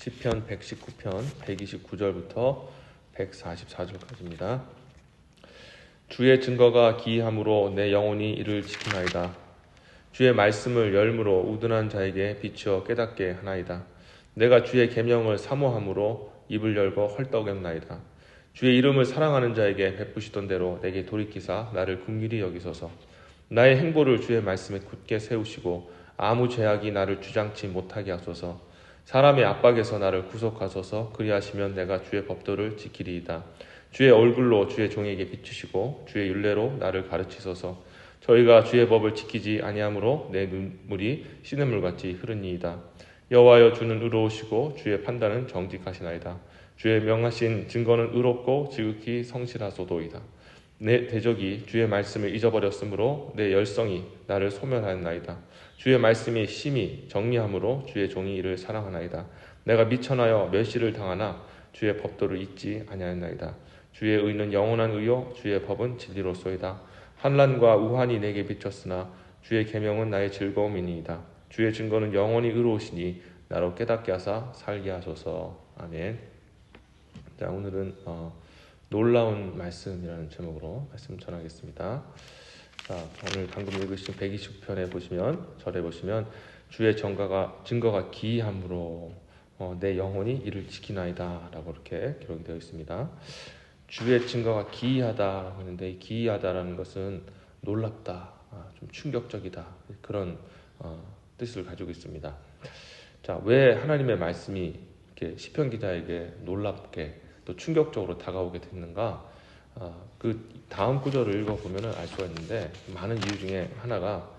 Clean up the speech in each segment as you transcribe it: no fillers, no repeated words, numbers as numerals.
시편 119편 129절부터 144절까지입니다. 주의 증거가 기이함으로 내 영혼이 이를 지키나이다. 주의 말씀을 열무로 우둔한 자에게 비추어 깨닫게 하나이다. 내가 주의 계명을 사모함으로 입을 열고 헐떡였나이다. 주의 이름을 사랑하는 자에게 베푸시던 대로 내게 돌이키사 나를 긍휼히 여기소서. 나의 행보를 주의 말씀에 굳게 세우시고 아무 죄악이 나를 주장치 못하게 하소서. 사람의 압박에서 나를 구속하소서. 그리하시면 내가 주의 법도를 지키리이다. 주의 얼굴로 주의 종에게 비추시고 주의 율례로 나를 가르치소서. 저희가 주의 법을 지키지 아니하므로 내 눈물이 시냇물같이 흐르니이다. 여호와여, 주는 의로우시고 주의 판단은 정직하시나이다. 주의 명하신 증거는 의롭고 지극히 성실하소도이다. 내 대적이 주의 말씀을 잊어버렸으므로 내 열성이 나를 소멸하였나이다. 주의 말씀이 심히 정리함으로 주의 종이 이를 사랑하나이다. 내가 미천하여 멸시를 당하나 주의 법도를 잊지 아니하였나이다. 주의 의는 영원한 의요 주의 법은 진리로소이다. 환난과 우환이 내게 비쳤으나 주의 계명은 나의 즐거움이니이다. 주의 증거는 영원히 의로우시니 나로 깨닫게 하사 살게 하소서. 아멘. 자, 오늘은 놀라운 말씀이라는 제목으로 말씀 전하겠습니다. 자, 오늘 방금 읽으신 120편에 보시면, 절에 보시면 주의 증거가 기이함으로 내 영혼이 이를 지키나이다 라고 이렇게 기록이 되어 있습니다. 주의 증거가 기이하다라고 했는데, 이 기이하다라는 것은 놀랍다, 좀 충격적이다, 그런 뜻을 가지고 있습니다. 자, 왜 하나님의 말씀이 이렇게 시편 기자에게 놀랍게 또 충격적으로 다가오게 됐는가? 그 다음 구절을 읽어보면 알 수가 있는데, 많은 이유 중에 하나가,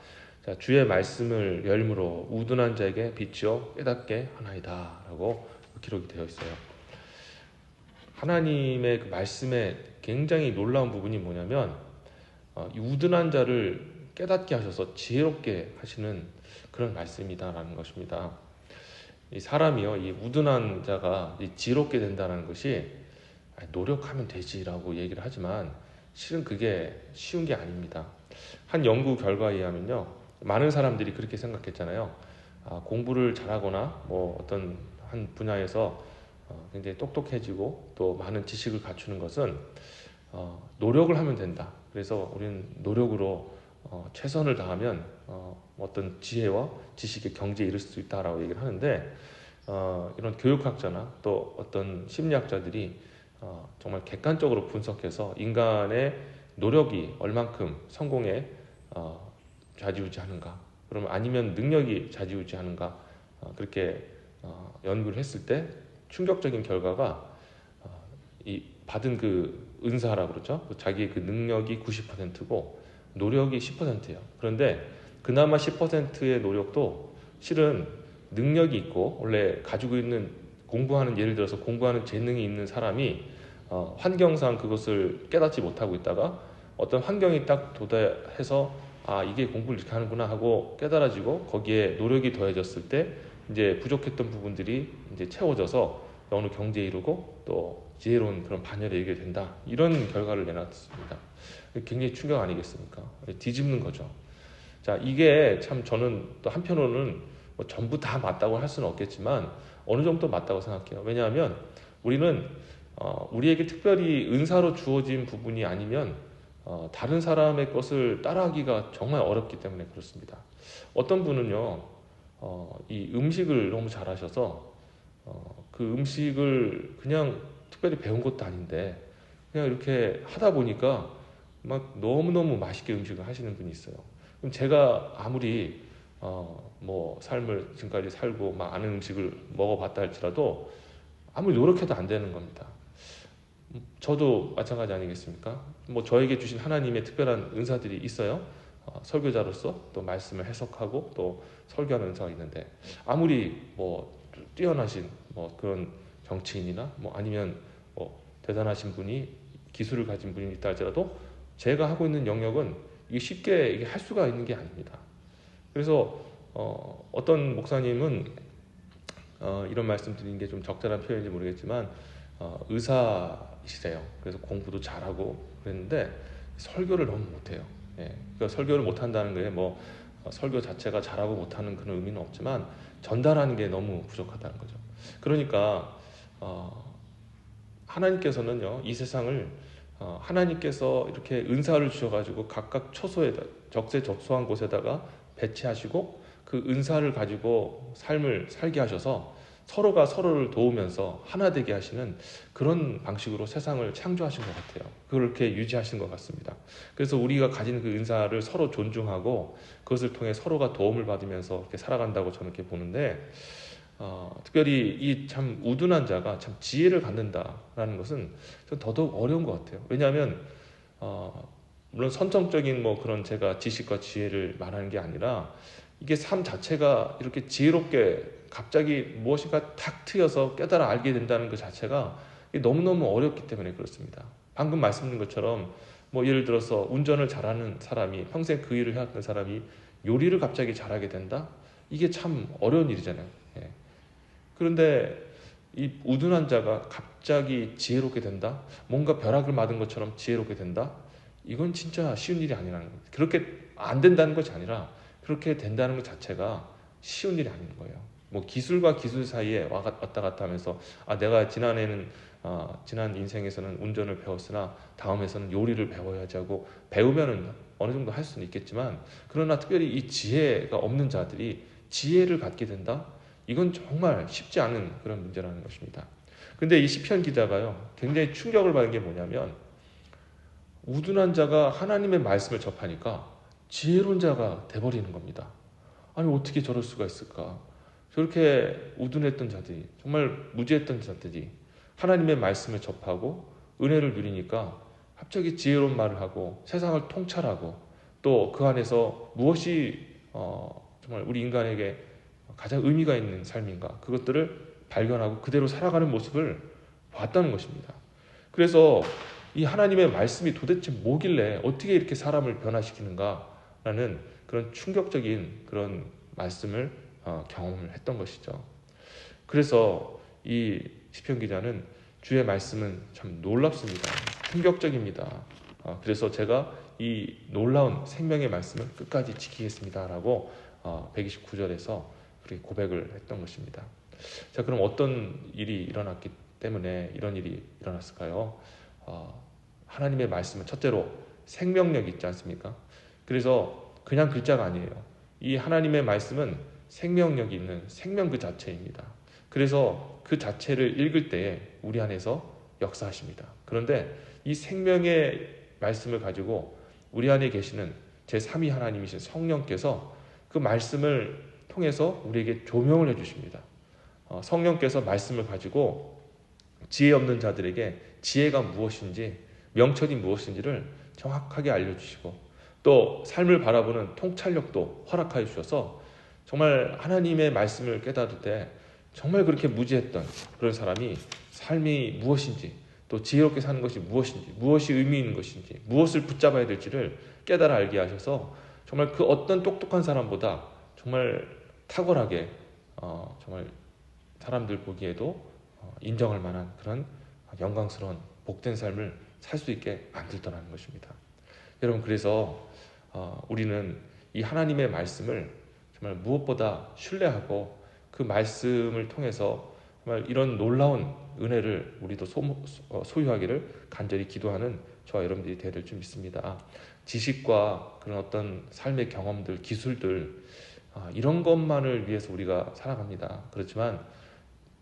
자, 주의 말씀을 열무로 우둔한 자에게 비추어 깨닫게 하나이다 라고 기록이 되어 있어요. 하나님의 그 말씀에 굉장히 놀라운 부분이 뭐냐면, 이 우둔한 자를 깨닫게 하셔서 지혜롭게 하시는 그런 말씀이다라는 것입니다. 이 사람이요, 이 우둔한 자가 지혜롭게 된다는 것이 노력하면 되지라고 얘기를 하지만 실은 그게 쉬운 게 아닙니다. 한 연구 결과에 의하면요, 많은 사람들이 그렇게 생각했잖아요. 공부를 잘하거나 뭐 어떤 한 분야에서 굉장히 똑똑해지고 또 많은 지식을 갖추는 것은 노력을 하면 된다. 그래서 우리는 노력으로 최선을 다하면 어떤 지혜와 지식의 경지에 이를 수 있다라고 얘기를 하는데, 이런 교육학자나 또 어떤 심리학자들이 정말 객관적으로 분석해서 인간의 노력이 얼만큼 성공에 좌지우지하는가, 그러면 아니면 능력이 좌지우지하는가, 그렇게 연구를 했을 때 충격적인 결과가, 이 받은 그 은사라고 그러죠. 자기의 그 능력이 90%고 노력이 10%예요. 그런데 그나마 10%의 노력도 실은 능력이 있고 원래 가지고 있는 예를 들어서 공부하는 재능이 있는 사람이 환경상 그것을 깨닫지 못하고 있다가 어떤 환경이 딱 도달해서 이게 공부를 이렇게 하는구나 하고 깨달아지고 거기에 노력이 더해졌을 때 이제 부족했던 부분들이 이제 채워져서 어느 경지에 이르고 또 지혜로운 그런 반열에 이르게 된다, 이런 결과를 내놨습니다. 굉장히 충격 아니겠습니까? 뒤집는 거죠. 자, 이게 참 저는 또 한편으로는 뭐 전부 다 맞다고 할 수는 없겠지만 어느 정도 맞다고 생각해요. 왜냐하면 우리는 우리에게 특별히 은사로 주어진 부분이 아니면 다른 사람의 것을 따라하기가 정말 어렵기 때문에 그렇습니다. 어떤 분은요, 이 음식을 너무 잘하셔서 그 음식을 그냥 특별히 배운 것도 아닌데 그냥 이렇게 하다 보니까 막 너무너무 맛있게 음식을 하시는 분이 있어요. 그럼 제가 아무리 뭐 삶을 지금까지 살고 막 아는 음식을 먹어봤다 할지라도 아무리 노력해도 안 되는 겁니다. 저도 마찬가지 아니겠습니까? 뭐 저에게 주신 하나님의 특별한 은사들이 있어요. 설교자로서 또 말씀을 해석하고 또 설교하는 은사가 있는데, 아무리 뭐 뛰어나신 뭐 그런 정치인이나 뭐 아니면 뭐 대단하신 분이 기술을 가진 분이 있다 할지라도 제가 하고 있는 영역은 이게 쉽게 이게 할 수가 있는 게 아닙니다. 그래서 어떤 목사님은 이런 말씀 드리는 게 좀 적절한 표현인지 모르겠지만 의사이시래요. 그래서 공부도 잘하고 그랬는데 설교를 너무 못해요. 예. 그러니까 설교를 못한다는 게 뭐 설교 자체가 잘하고 못하는 그런 의미는 없지만 전달하는 게 너무 부족하다는 거죠. 그러니까 하나님께서는요, 이 세상을 하나님께서 이렇게 은사를 주셔가지고 각각 처소에다 적세적소한 곳에다가 배치하시고 그 은사를 가지고 삶을 살게 하셔서 서로가 서로를 도우면서 하나 되게 하시는 그런 방식으로 세상을 창조하신 것 같아요. 그렇게 유지하신 것 같습니다. 그래서 우리가 가진 그 은사를 서로 존중하고 그것을 통해 서로가 도움을 받으면서 이렇게 살아간다고 저는 이렇게 보는데, 특별히 이 참 우둔한 자가 참 지혜를 갖는다라는 것은 좀 더더욱 어려운 것 같아요. 왜냐하면 물론 선정적인 뭐 그런 제가 지식과 지혜를 말하는 게 아니라 이게 삶 자체가 이렇게 지혜롭게 갑자기 무엇인가 탁 트여서 깨달아 알게 된다는 것 자체가 너무너무 어렵기 때문에 그렇습니다. 방금 말씀드린 것처럼 뭐 예를 들어서 운전을 잘하는 사람이 평생 그 일을 해왔던 사람이 요리를 갑자기 잘하게 된다? 이게 참 어려운 일이잖아요. 예. 그런데 이 우둔한 자가 갑자기 지혜롭게 된다? 뭔가 벼락을 맞은 것처럼 지혜롭게 된다? 이건 진짜 쉬운 일이 아니라는 겁니다. 그렇게 안 된다는 것이 아니라 그렇게 된다는 것 자체가 쉬운 일이 아닌 거예요. 뭐 기술과 기술 사이에 왔다 갔다 하면서 내가 지난 인생에서는 운전을 배웠으나 다음에서는 요리를 배워야지 하고 배우면은 어느 정도 할 수는 있겠지만, 그러나 특별히 이 지혜가 없는 자들이 지혜를 갖게 된다? 이건 정말 쉽지 않은 그런 문제라는 것입니다. 근데 이 시편 기자가요, 굉장히 충격을 받은 게 뭐냐면, 우둔한 자가 하나님의 말씀을 접하니까 지혜로운 자가 돼버리는 겁니다. 아니 어떻게 저럴 수가 있을까? 저렇게 우둔했던 자들이, 정말 무지했던 자들이 하나님의 말씀을 접하고 은혜를 누리니까 갑자기 지혜로운 말을 하고 세상을 통찰하고 또 그 안에서 무엇이 정말 우리 인간에게 가장 의미가 있는 삶인가, 그것들을 발견하고 그대로 살아가는 모습을 봤다는 것입니다. 그래서 이 하나님의 말씀이 도대체 뭐길래 어떻게 이렇게 사람을 변화시키는가라는 그런 충격적인 그런 말씀을 경험을 했던 것이죠. 그래서 이 시편 기자는 주의 말씀은 참 놀랍습니다. 충격적입니다. 그래서 제가 이 놀라운 생명의 말씀을 끝까지 지키겠습니다라고 129절에서 그렇게 고백을 했던 것입니다. 자, 그럼 어떤 일이 일어났기 때문에 이런 일이 일어났을까요? 하나님의 말씀은 첫째로 생명력이 있지 않습니까? 그래서 그냥 글자가 아니에요. 이 하나님의 말씀은 생명력이 있는 생명 그 자체입니다. 그래서 그 자체를 읽을 때에 우리 안에서 역사하십니다. 그런데 이 생명의 말씀을 가지고 우리 안에 계시는 제3위 하나님이신 성령께서 그 말씀을 통해서 우리에게 조명을 해주십니다. 성령께서 말씀을 가지고 지혜 없는 자들에게 지혜가 무엇인지, 명철이 무엇인지를 정확하게 알려주시고 또 삶을 바라보는 통찰력도 허락하여 주셔서 정말 하나님의 말씀을 깨닫을 때 정말 그렇게 무지했던 그런 사람이 삶이 무엇인지, 또 지혜롭게 사는 것이 무엇인지, 무엇이 의미 있는 것인지, 무엇을 붙잡아야 될지를 깨달아 알게 하셔서 정말 그 어떤 똑똑한 사람보다 정말 탁월하게 정말 사람들 보기에도 인정할 만한 그런 영광스러운 복된 삶을 살 수 있게 만들더라는 것입니다. 여러분, 그래서 우리는 이 하나님의 말씀을 정말 무엇보다 신뢰하고 그 말씀을 통해서 정말 이런 놀라운 은혜를 우리도 소유하기를 간절히 기도하는 저와 여러분들이 되어야 될 줄 믿습니다. 지식과 그런 어떤 삶의 경험들, 기술들, 이런 것만을 위해서 우리가 살아갑니다. 그렇지만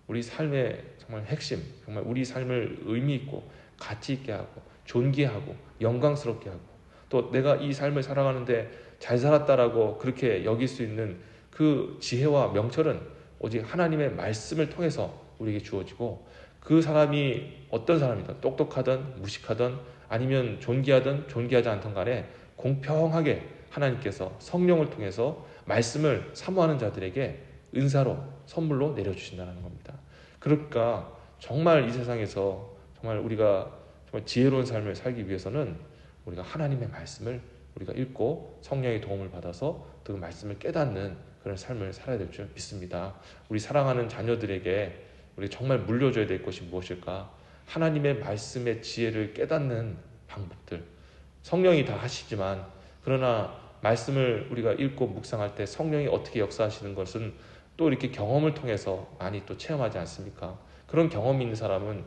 우리 삶의 정말 핵심, 정말 우리 삶을 의미 있고 가치 있게 하고 존귀하고 영광스럽게 하고 또 내가 이 삶을 살아가는데 잘 살았다라고 그렇게 여길 수 있는 그 지혜와 명철은 오직 하나님의 말씀을 통해서 우리에게 주어지고, 그 사람이 어떤 사람이든 똑똑하든 무식하든 아니면 존귀하든 존귀하지 않든 간에 공평하게 하나님께서 성령을 통해서 말씀을 사모하는 자들에게 은사로 선물로 내려주신다는 겁니다. 그러니까 정말 이 세상에서 정말 우리가 정말 지혜로운 삶을 살기 위해서는 우리가 하나님의 말씀을 우리가 읽고 성령의 도움을 받아서 그 말씀을 깨닫는 그런 삶을 살아야 될 줄 믿습니다. 우리 사랑하는 자녀들에게 우리 정말 물려줘야 될 것이 무엇일까? 하나님의 말씀의 지혜를 깨닫는 방법들. 성령이 다 하시지만 그러나 말씀을 우리가 읽고 묵상할 때 성령이 어떻게 역사하시는 것은 또 이렇게 경험을 통해서 많이 또 체험하지 않습니까? 그런 경험이 있는 사람은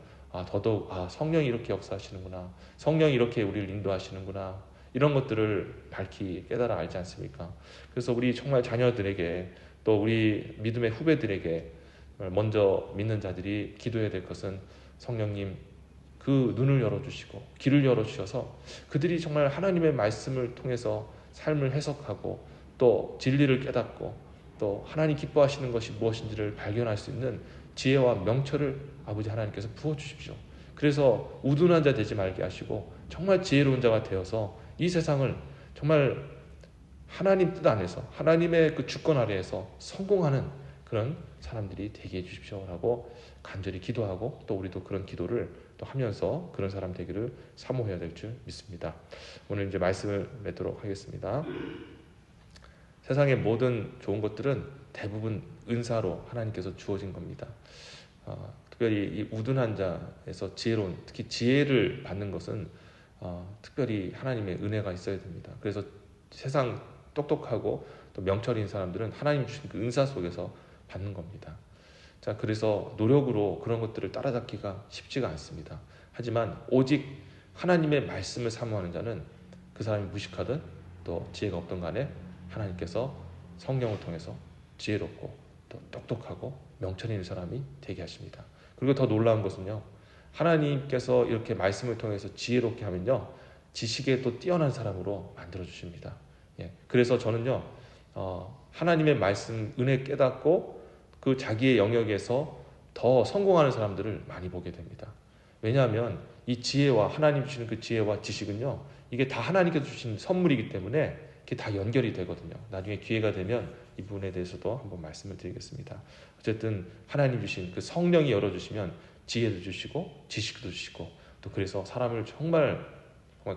더더욱 성령이 이렇게 역사하시는구나, 성령이 이렇게 우리를 인도하시는구나, 이런 것들을 밝히 깨달아 알지 않습니까? 그래서 우리 정말 자녀들에게 또 우리 믿음의 후배들에게 먼저 믿는 자들이 기도해야 될 것은 성령님 그 눈을 열어주시고 길을 열어주셔서 그들이 정말 하나님의 말씀을 통해서 삶을 해석하고 또 진리를 깨닫고 또 하나님 기뻐하시는 것이 무엇인지를 발견할 수 있는 지혜와 명철을 아버지 하나님께서 부어주십시오. 그래서 우둔한 자 되지 말게 하시고 정말 지혜로운 자가 되어서 이 세상을 정말 하나님 뜻 안에서 하나님의 그 주권 아래에서 성공하는 그런 사람들이 되게 해주십시오라고 간절히 기도하고 또 우리도 그런 기도를 또 하면서 그런 사람 되기를 사모해야 될 줄 믿습니다. 오늘 이제 말씀을 맺도록 하겠습니다. 세상의 모든 좋은 것들은 대부분 은사로 하나님께서 주어진 겁니다. 특별히 이 우둔한 자에서 지혜로운, 특히 지혜를 받는 것은 특별히 하나님의 은혜가 있어야 됩니다. 그래서 세상 똑똑하고 또 명철인 사람들은 하나님 주신 그 은사 속에서 받는 겁니다. 자, 그래서 노력으로 그런 것들을 따라잡기가 쉽지가 않습니다. 하지만 오직 하나님의 말씀을 사모하는 자는 그 사람이 무식하든 또 지혜가 없든 간에 하나님께서 성령을 통해서 지혜롭고 또 똑똑하고 명철 있는 사람이 되게 하십니다. 그리고 더 놀라운 것은요, 하나님께서 이렇게 말씀을 통해서 지혜롭게 하면요, 지식에 또 뛰어난 사람으로 만들어 주십니다. 그래서 저는요, 하나님의 말씀 은혜 깨닫고 그 자기의 영역에서 더 성공하는 사람들을 많이 보게 됩니다. 왜냐하면 이 지혜와 하나님 주시는 그 지혜와 지식은요, 이게 다 하나님께서 주신 선물이기 때문에 이게 다 연결이 되거든요. 나중에 기회가 되면 이 부분에 대해서도 한번 말씀을 드리겠습니다. 어쨌든 하나님 주신 그 성령이 열어주시면 지혜도 주시고 지식도 주시고 또 그래서 사람을 정말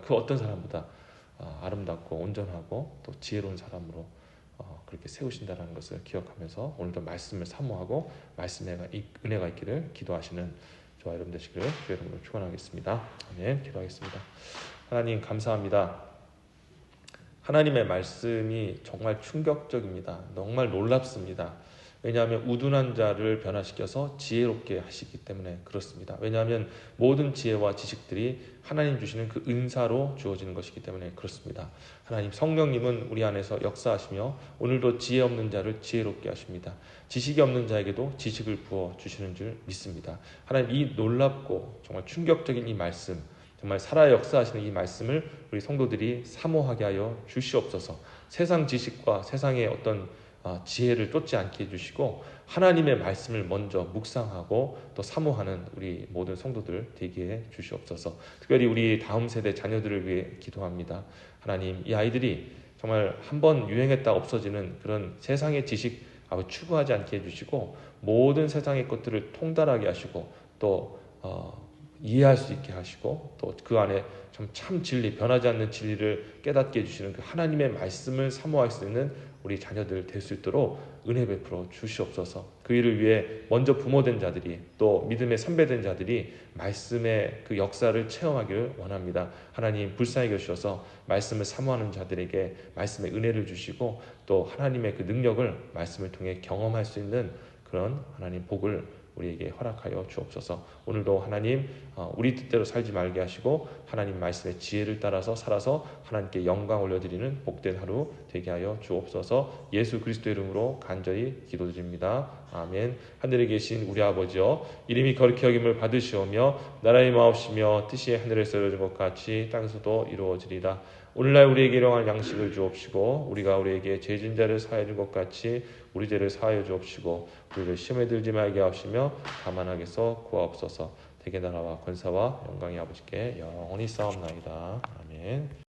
그 어떤 사람보다 아름답고 온전하고 또 지혜로운 사람으로 그렇게 세우신다는 것을 기억하면서 오늘도 말씀을 사모하고 말씀의 은혜가 있기를 기도하시는 저와 여러분 되시기를 주의 이름으로 축원하겠습니다. 아멘. 기도하겠습니다. 하나님 감사합니다. 하나님의 말씀이 정말 충격적입니다. 정말 놀랍습니다. 왜냐하면 우둔한 자를 변화시켜서 지혜롭게 하시기 때문에 그렇습니다. 왜냐하면 모든 지혜와 지식들이 하나님 주시는 그 은사로 주어지는 것이기 때문에 그렇습니다. 하나님 성령님은 우리 안에서 역사하시며 오늘도 지혜 없는 자를 지혜롭게 하십니다. 지식이 없는 자에게도 지식을 부어 주시는 줄 믿습니다. 하나님 이 놀랍고 정말 충격적인 이 말씀, 정말 살아 역사하시는 이 말씀을 우리 성도들이 사모하게 하여 주시옵소서. 세상 지식과 세상의 어떤 지혜를 쫓지 않게 해주시고 하나님의 말씀을 먼저 묵상하고 또 사모하는 우리 모든 성도들 되게 해 주시옵소서. 특별히 우리 다음 세대 자녀들을 위해 기도합니다. 하나님 이 아이들이 정말 한번 유행했다 없어지는 그런 세상의 지식 추구하지 않게 해주시고 모든 세상의 것들을 통달하게 하시고 또 이해할 수 있게 하시고 또 그 안에 참 진리, 변하지 않는 진리를 깨닫게 해주시는 그 하나님의 말씀을 사모할 수 있는 우리 자녀들 될 수 있도록 은혜 베풀어 주시옵소서. 그 일을 위해 먼저 부모된 자들이 또 믿음의 선배된 자들이 말씀의 그 역사를 체험하기를 원합니다. 하나님 불쌍히 여주셔서 말씀을 사모하는 자들에게 말씀의 은혜를 주시고 또 하나님의 그 능력을 말씀을 통해 경험할 수 있는 그런 하나님 복을 우리에게 허락하여 주옵소서. 오늘도 하나님 우리 뜻대로 살지 말게 하시고 하나님 말씀의 지혜를 따라서 살아서 하나님께 영광 올려드리는 복된 하루 되게 하여 주옵소서. 예수 그리스도 이름으로 간절히 기도드립니다. 아멘. 하늘에 계신 우리 아버지여, 이름이 거룩히 여김을 받으시오며 나라의 마옵시며 뜻이 하늘에서 이루어진 것 같이 땅에서도 이루어지리다. 오늘날 우리에게 일용할 양식을 주옵시고 우리가 우리에게 죄진 자를 사하여 준 것 같이 우리 죄를 사하여 주옵시고 우리를 시험에 들지 말게 하시며 다만 악에서 구하옵소서. 대개 나라와 권사와 영광이 아버지께 영원히 싸움나이다. 아멘.